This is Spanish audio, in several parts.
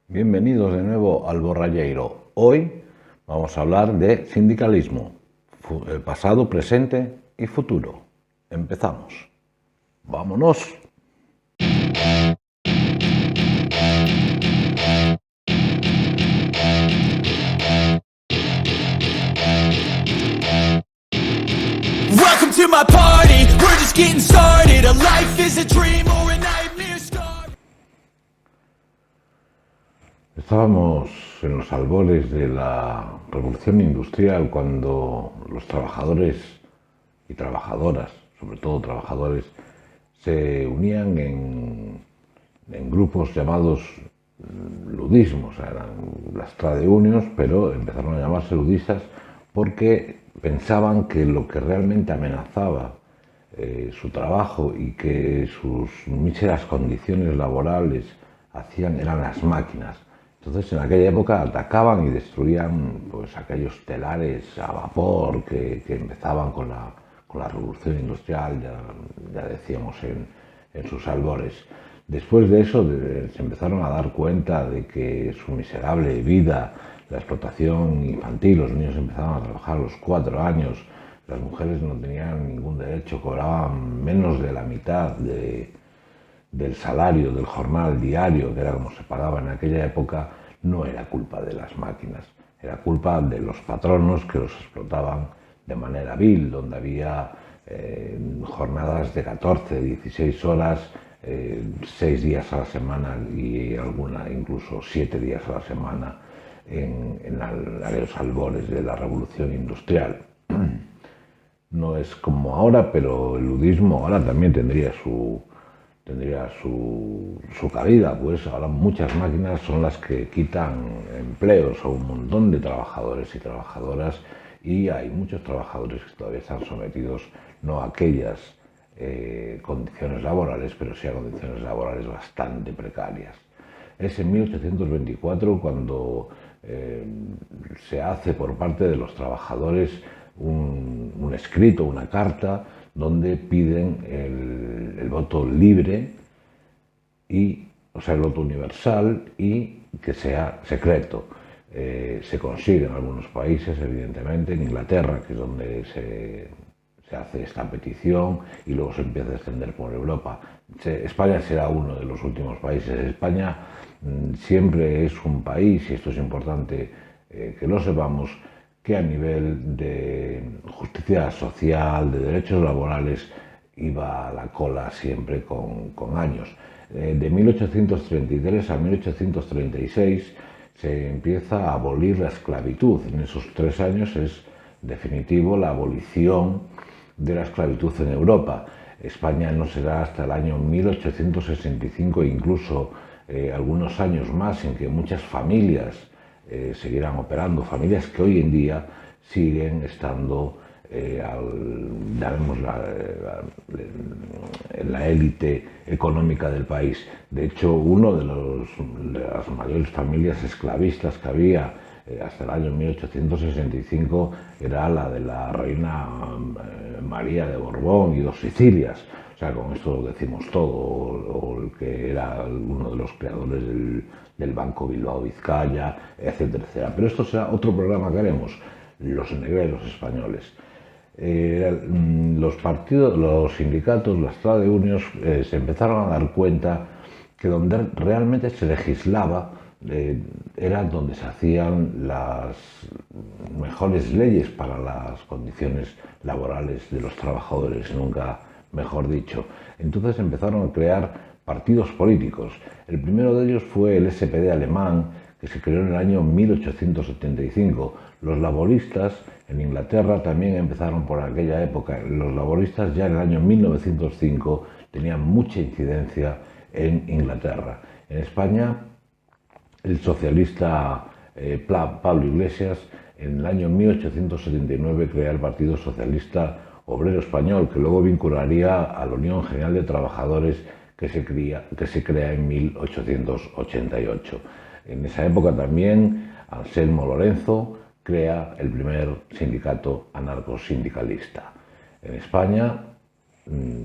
Bienvenidos de nuevo al Borralleiro. Hoy vamos a hablar de sindicalismo, pasado, presente y futuro. Empezamos. ¡Vámonos! Welcome to my party, we're just getting started. A life is a dream or a nightmare star. Estábamos en los albores de la revolución industrial cuando los trabajadores y trabajadoras, sobre todo trabajadores, se unían en grupos llamados ludismos, eran las trade unions, pero empezaron a llamarse ludistas porque pensaban que lo que realmente amenazaba su trabajo y que sus míseras condiciones laborales hacían eran las máquinas. Entonces, en aquella época atacaban y destruían pues aquellos telares a vapor que empezaban con la revolución industrial, ya decíamos en sus albores. Después de eso se empezaron a dar cuenta de que su miserable vida, la explotación infantil, los niños empezaban a trabajar a los 4 años, las mujeres no tenían ningún derecho, cobraban menos de la mitad del salario, del jornal diario, que era como se pagaba en aquella época. No era culpa de las máquinas, era culpa de los patronos que los explotaban de manera vil, donde había jornadas de 14, 16 horas, 6 días a la semana y alguna incluso 7 días a la semana en los albores de la revolución industrial. No es como ahora, pero el ludismo ahora también tendría su cabida, pues ahora muchas máquinas son las que quitan empleos a un montón de trabajadores y trabajadoras, y hay muchos trabajadores que todavía están sometidos no a aquellas condiciones laborales, pero sí a condiciones laborales bastante precarias. Es en 1824 cuando se hace por parte de los trabajadores un escrito, una carta, donde piden el voto libre, o sea, el voto universal, y que sea secreto. Se consigue en algunos países, evidentemente, en Inglaterra, que es donde se hace esta petición, y luego se empieza a extender por Europa. España será uno de los últimos países. España siempre es un país, y esto es importante que lo sepamos, que a nivel de justicia social, de derechos laborales, iba a la cola siempre con años. De 1833 a 1836 se empieza a abolir la esclavitud. En esos 3 años es definitivo la abolición de la esclavitud en Europa. España no será hasta el año 1865, e incluso algunos años más, en que muchas familias seguirán operando, familias que hoy en día siguen estando en la élite económica del país. De hecho, una de las mayores familias esclavistas que había hasta el año 1865 era la de la reina María de Borbón y 2 Sicilias. O sea, con esto lo decimos todo. O el que era uno de los creadores del Banco Bilbao Vizcaya, etcétera, etcétera. Pero esto será otro programa que haremos, los negreros españoles. Los partidos, los sindicatos, las trade unions se empezaron a dar cuenta que donde realmente se legislaba era donde se hacían las mejores leyes para las condiciones laborales de los trabajadores, nunca mejor dicho. Entonces empezaron a crear partidos políticos. El primero de ellos fue el SPD alemán, que se creó en el año 1875. Los laboristas en Inglaterra también empezaron por aquella época. Los laboristas ya en el año 1905 tenían mucha incidencia en Inglaterra. En España, el socialista Pablo Iglesias, en el año 1879 crea el Partido Socialista Obrero Español, que luego vincularía a la Unión General de Trabajadores, que se crea en 1888. En esa época también Anselmo Lorenzo crea el primer sindicato anarcosindicalista. En España,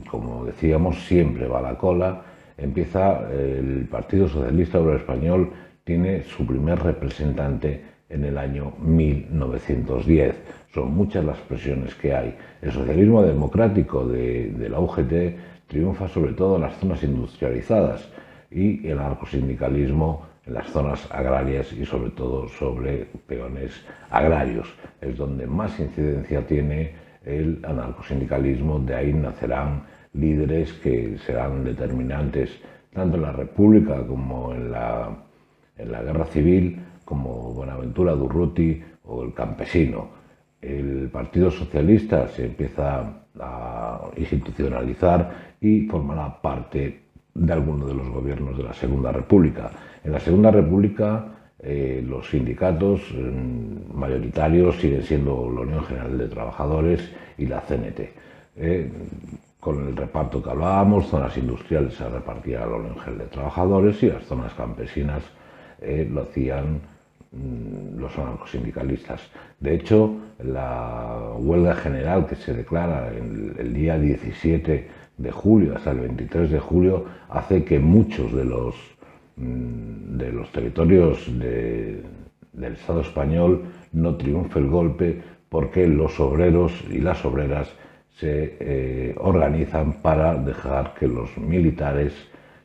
como decíamos, siempre va a la cola. Empieza el Partido Socialista Obrero Español, tiene su primer representante en el año 1910. Son muchas las presiones que hay. El socialismo democrático de la UGT triunfa sobre todo en las zonas industrializadas y el anarcosindicalismo en las zonas agrarias y sobre todo sobre peones agrarios. Es donde más incidencia tiene el anarcosindicalismo, de ahí nacerán líderes que serán determinantes tanto en la República como en la Guerra Civil, como Buenaventura Durruti o el Campesino. El Partido Socialista se empieza a institucionalizar y formará parte de alguno de los gobiernos de la Segunda República. En la Segunda República los sindicatos mayoritarios siguen siendo la Unión General de Trabajadores y la CNT. Con el reparto que hablábamos, zonas industriales se repartía la Unión General de Trabajadores y las zonas campesinas lo hacían los anarcosindicalistas. De hecho, la huelga general que se declara el día 17 de julio hasta el 23 de julio hace que muchos de los territorios del Estado español no triunfe el golpe, porque los obreros y las obreras se organizan para dejar que los militares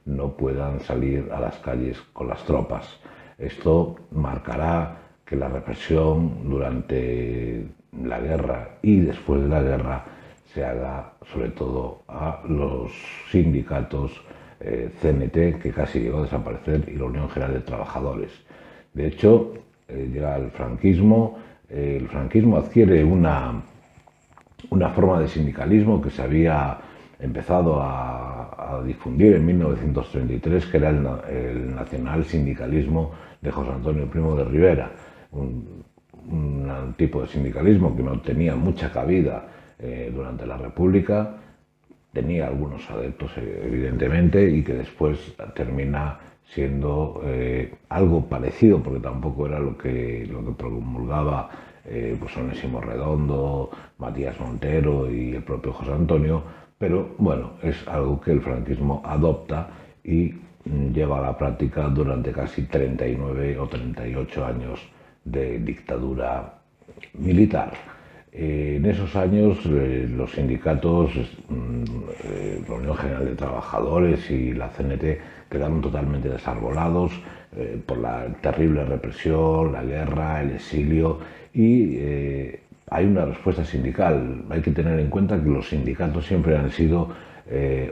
no puedan salir a las calles con las tropas. Esto marcará que la represión durante la guerra y después de la guerra se haga sobre todo a los sindicatos CNT, que casi llegó a desaparecer, y la Unión General de Trabajadores. De hecho, llega el franquismo adquiere una forma de sindicalismo que se había empezado a difundir en 1933, que era el nacional sindicalismo de José Antonio Primo de Rivera, un tipo de sindicalismo que no tenía mucha cabida durante la República, tenía algunos adeptos evidentemente, y que después termina siendo algo parecido, porque tampoco era lo que promulgaba pues Onésimo Redondo, Matías Montero y el propio José Antonio, pero bueno, es algo que el franquismo adopta y lleva a la práctica durante casi 39 o 38 años de dictadura militar. En esos años los sindicatos, la Unión General de Trabajadores y la CNT quedaron totalmente desarbolados por la terrible represión, la guerra, el exilio, y hay una respuesta sindical. Hay que tener en cuenta que los sindicatos siempre han sido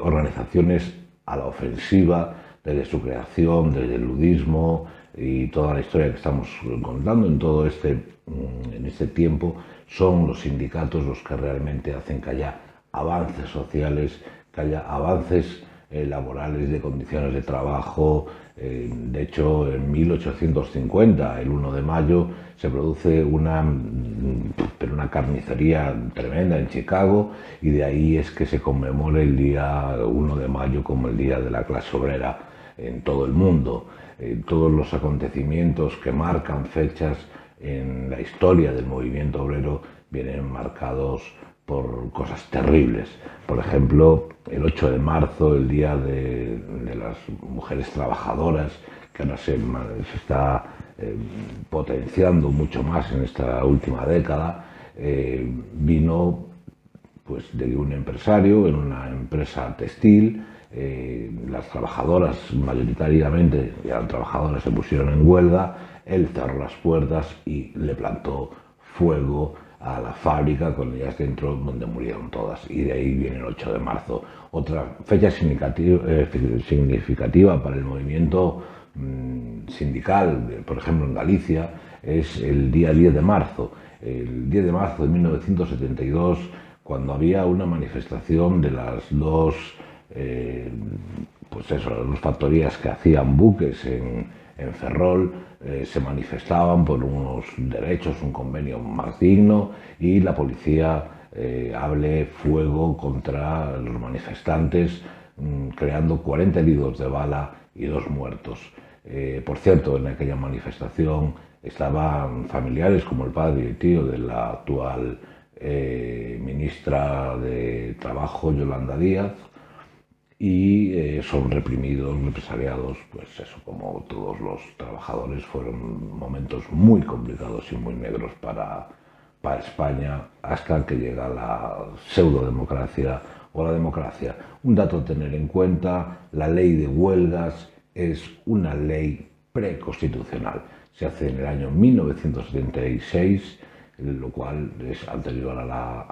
organizaciones a la ofensiva desde su creación, desde el ludismo y toda la historia que estamos contando en este tiempo. Son los sindicatos los que realmente hacen que haya avances sociales, que haya avances laborales, de condiciones de trabajo. De hecho, en 1850, el 1 de mayo, se produce una carnicería tremenda en Chicago, y de ahí es que se conmemora el día 1 de mayo como el Día de la Clase Obrera en todo el mundo. Todos los acontecimientos que marcan fechas en la historia del movimiento obrero vienen marcados por cosas terribles. Por ejemplo, el 8 de marzo, el Día de las Mujeres Trabajadoras, que ahora se está potenciando mucho más en esta última década, vino pues de un empresario en una empresa textil. Las trabajadoras, mayoritariamente eran trabajadoras, se pusieron en huelga. Él cerró las puertas y le plantó fuego a la fábrica con ellas dentro, donde murieron todas, y de ahí viene el 8 de marzo. Otra fecha significativa para el movimiento sindical, por ejemplo en Galicia, es el día 10 de marzo. El 10 de marzo de 1972, cuando había una manifestación de las dos las dos factorías que hacían buques en Ferrol, se manifestaban por unos derechos, un convenio más digno, y la policía abre fuego contra los manifestantes, creando 40 heridos de bala y 2 muertos. Por cierto, en aquella manifestación estaban familiares como el padre y tío de la actual ministra de Trabajo, Yolanda Díaz, y son reprimidos, represaliados, pues eso, como todos los trabajadores. Fueron momentos muy complicados y muy negros para España, hasta que llega la pseudodemocracia o la democracia. Un dato a tener en cuenta: la ley de huelgas es una ley preconstitucional. Se hace en el año 1976, lo cual es anterior a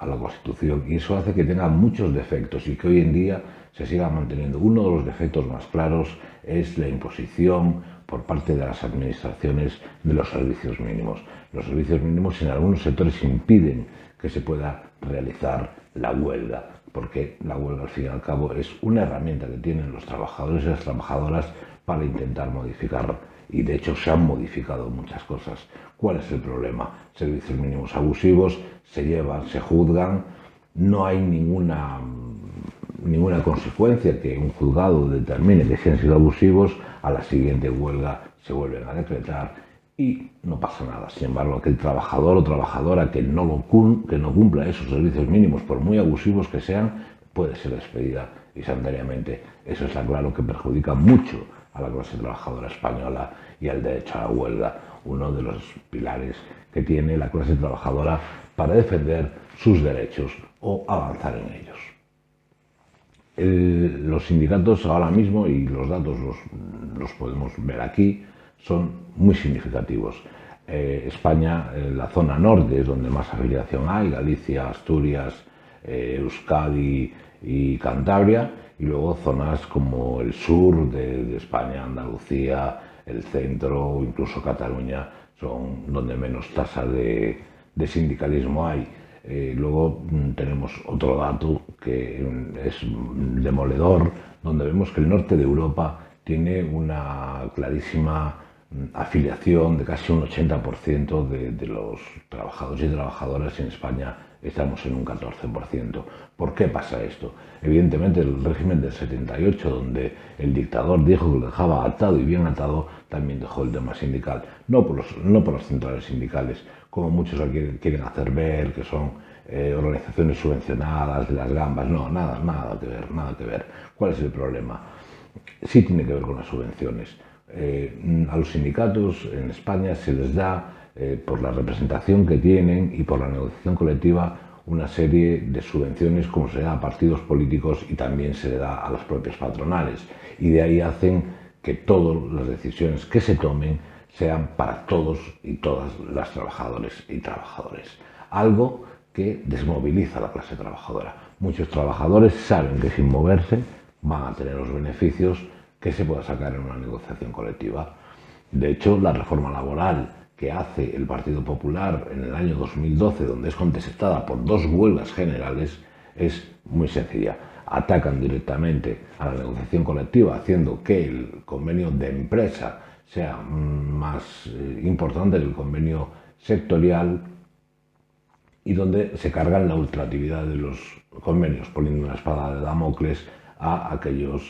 la Constitución, y eso hace que tenga muchos defectos y que hoy en día se siga manteniendo. Uno de los defectos más claros es la imposición por parte de las administraciones de los servicios mínimos. Los servicios mínimos en algunos sectores impiden que se pueda realizar la huelga, porque la huelga, al fin y al cabo, es una herramienta que tienen los trabajadores y las trabajadoras para intentar modificar, y de hecho se han modificado muchas cosas. ¿Cuál es el problema? Servicios mínimos abusivos, se llevan, se juzgan, no hay ninguna consecuencia que un juzgado determine que si han sido abusivos. A la siguiente huelga se vuelven a decretar y no pasa nada. Sin embargo, aquel trabajador o trabajadora que no cumpla esos servicios mínimos, por muy abusivos que sean, puede ser despedida instantáneamente. Eso está claro que perjudica mucho a la clase trabajadora española y al derecho a la huelga, uno de los pilares que tiene la clase trabajadora para defender sus derechos o avanzar en ellos. Los sindicatos ahora mismo, y los datos los podemos ver aquí, son muy significativos. España, la zona norte es donde más afiliación hay: Galicia, Asturias, Euskadi y Cantabria, y luego zonas como el sur de España, Andalucía, el centro o incluso Cataluña son donde menos tasa de sindicalismo hay. Luego tenemos otro dato que es demoledor, donde vemos que el norte de Europa tiene una clarísima afiliación de casi un 80% de los trabajadores y trabajadoras. En España estamos en un 14%. ¿Por qué pasa esto? Evidentemente, el régimen del 78, donde el dictador dijo que lo dejaba atado y bien atado, también dejó el tema sindical. No por las centrales sindicales, como muchos quieren hacer ver, que son organizaciones subvencionadas de las gambas. No, nada que ver. ¿Cuál es el problema? Sí tiene que ver con las subvenciones. A los sindicatos en España se les da, por la representación que tienen y por la negociación colectiva, una serie de subvenciones, como se da a partidos políticos y también se le da a las propias patronales, y de ahí hacen que todas las decisiones que se tomen sean para todos y todas las trabajadoras y trabajadores, algo que desmoviliza a la clase trabajadora. Muchos trabajadores saben que sin moverse van a tener los beneficios que se pueda sacar en una negociación colectiva. De hecho, la reforma laboral que hace el Partido Popular en el año 2012, donde es contestada por 2 huelgas generales, es muy sencilla. Atacan directamente a la negociación colectiva, haciendo que el convenio de empresa sea más importante que el convenio sectorial, y donde se cargan la ultractividad de los convenios, poniendo una espada de Damocles a aquellas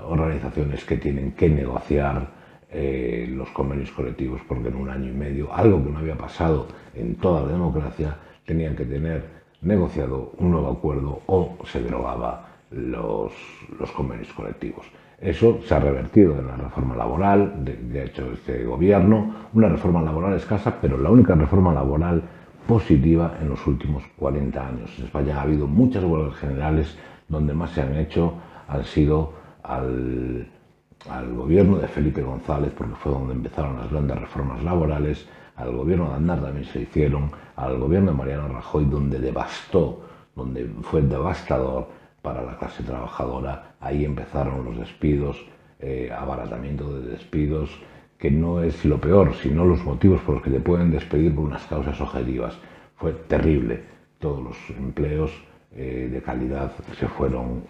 organizaciones que tienen que negociar los convenios colectivos, porque en un año y medio, algo que no había pasado en toda la democracia, tenían que tener negociado un nuevo acuerdo o se derogaba los convenios colectivos. Eso se ha revertido en la reforma laboral, de hecho este gobierno, una reforma laboral escasa, pero la única reforma laboral positiva en los últimos 40 años. En España ha habido muchas huelgas generales, donde más se han hecho han sido al gobierno de Felipe González, porque fue donde empezaron las grandes reformas laborales. Al gobierno de Aznar también se hicieron, al gobierno de Mariano Rajoy, donde devastó, donde fue devastador para la clase trabajadora. Ahí empezaron los despidos, abaratamiento de despidos, que no es lo peor, sino los motivos por los que te pueden despedir por unas causas objetivas. Fue terrible. Todos los empleos de calidad se fueron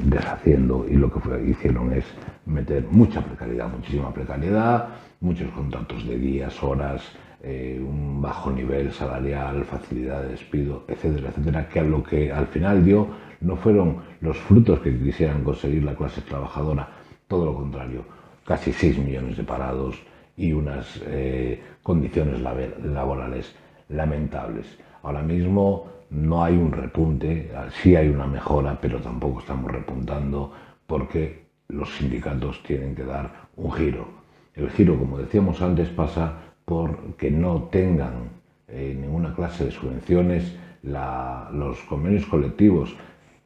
deshaciendo, y lo que hicieron es meter mucha precariedad, muchísima precariedad, muchos contratos de días, horas, un bajo nivel salarial, facilidad de despido, etcétera, etcétera, que a lo que al final dio no fueron los frutos que quisieran conseguir la clase trabajadora, todo lo contrario, casi 6 millones de parados y unas condiciones laborales lamentables. Ahora mismo no hay un repunte, sí hay una mejora, pero tampoco estamos repuntando porque los sindicatos tienen que dar un giro. El giro, como decíamos antes, pasa por que no tengan ninguna clase de subvenciones, los convenios colectivos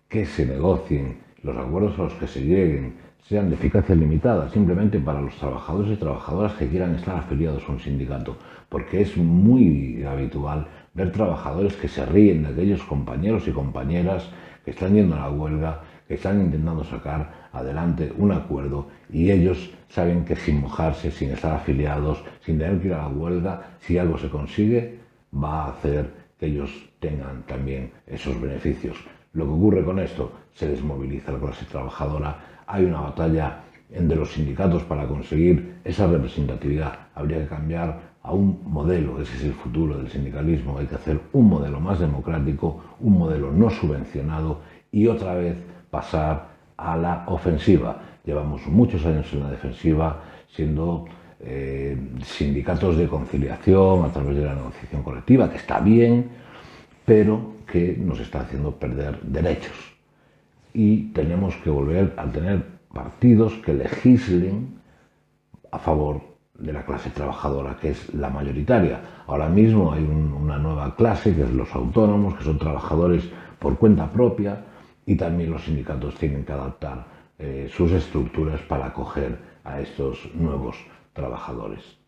que se negocien, los acuerdos a los que se lleguen, sean de eficacia limitada, simplemente para los trabajadores y trabajadoras que quieran estar afiliados a un sindicato, porque es muy habitual ver trabajadores que se ríen de aquellos compañeros y compañeras que están yendo a la huelga, que están intentando sacar adelante un acuerdo, y ellos saben que sin mojarse, sin estar afiliados, sin tener que ir a la huelga, si algo se consigue, va a hacer que ellos tengan también esos beneficios. Lo que ocurre con esto, se desmoviliza la clase trabajadora, hay una batalla entre los sindicatos para conseguir esa representatividad. Habría que cambiar a un modelo, ese es el futuro del sindicalismo, hay que hacer un modelo más democrático, un modelo no subvencionado y otra vez pasar a la ofensiva. Llevamos muchos años en la defensiva, siendo sindicatos de conciliación a través de la negociación colectiva, que está bien, pero que nos está haciendo perder derechos. Y tenemos que volver a tener partidos que legislen a favor de la clase trabajadora, que es la mayoritaria. Ahora mismo hay una nueva clase, que es los autónomos, que son trabajadores por cuenta propia, y también los sindicatos tienen que adaptar sus estructuras para acoger a estos nuevos trabajadores.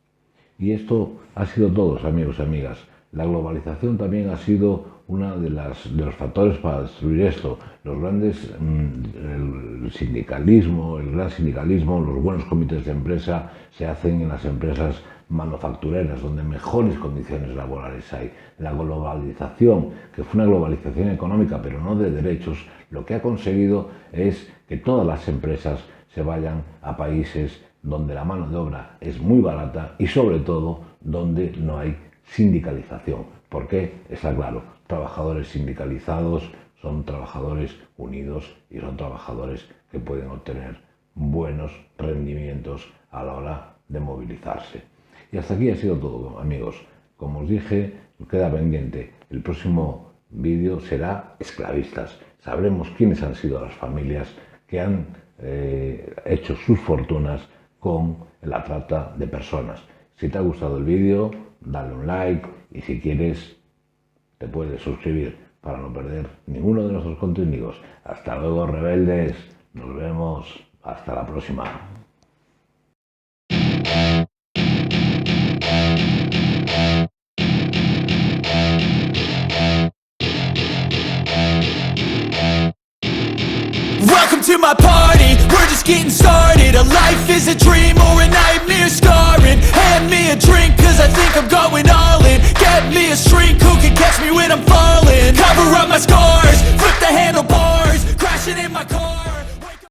Y esto ha sido todo, amigos y amigas. La globalización también ha sido uno de los factores para destruir esto. El sindicalismo, el gran sindicalismo, los buenos comités de empresa se hacen en las empresas manufactureras, donde mejores condiciones laborales hay. La globalización, que fue una globalización económica, pero no de derechos, lo que ha conseguido es que todas las empresas se vayan a países donde la mano de obra es muy barata y sobre todo donde no hay sindicalización. ¿Por qué? Está claro, trabajadores sindicalizados son trabajadores unidos y son trabajadores que pueden obtener buenos rendimientos a la hora de movilizarse. Y hasta aquí ha sido todo, amigos. Como os dije, queda pendiente. El próximo vídeo será esclavistas. Sabremos quiénes han sido las familias que han hecho sus fortunas con la trata de personas. Si te ha gustado el vídeo, dale un like y si quieres te puedes suscribir para no perder ninguno de nuestros contenidos. Hasta luego, rebeldes. Nos vemos. Hasta la próxima. Welcome to my party, we're just getting started. A life is a dream or a nightmare scarring. Hand me a drink cause I think I'm going all in. Get me a shrink who can catch me when I'm falling. Cover up my scars, flip that